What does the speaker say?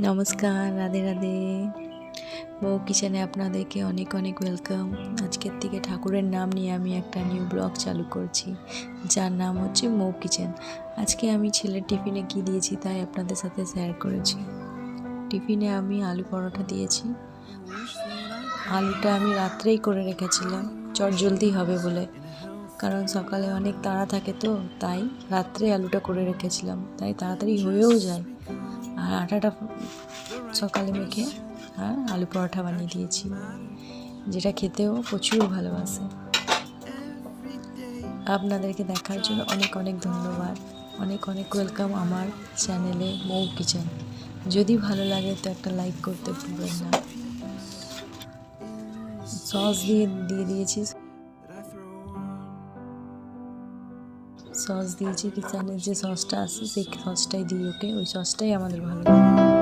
নমস্কার, রাধে রাধে। বউ কিচেনে আপনাদেরকে অনেক অনেক ওয়েলকাম। আজকের থেকে ঠাকুরের নাম নিয়ে আমি একটা নিউ ব্লগ চালু করছি, যার নাম হচ্ছে মৌ কিচেন। আজকে আমি ছেলের টিফিনে কী দিয়েছি তাই আপনাদের সাথে শেয়ার করেছি। টিফিনে আমি আলু পরোটা দিয়েছি। আলুটা আমি রাত্রেই করে রেখেছিলাম চটজলদি হবে বলে, কারণ সকালে অনেক তাড়া থাকে তো, তাই রাত্রে আলুটা করে রেখেছিলাম, তাই তাড়াতাড়ি হয়েও যায়। আর আটাটা সকালে মেখে আর আলু পরোটা বানিয়ে দিয়েছি, যেটা খেতেও প্রচুর ভালোবাসে। আপনাদেরকে দেখার জন্য অনেক অনেক ধন্যবাদ, অনেক অনেক ওয়েলকাম আমার চ্যানেলে মৌ কিচেন। যদি ভালো লাগে তো একটা লাইক করতে ভুলবেন না। সস দিয়ে দিয়েছি, সস দিয়েছি, কিচেনের যে সসটা আছে সেই সসটাই দিই ওকে, ওই সসটাই আমাদের ভালো লাগে।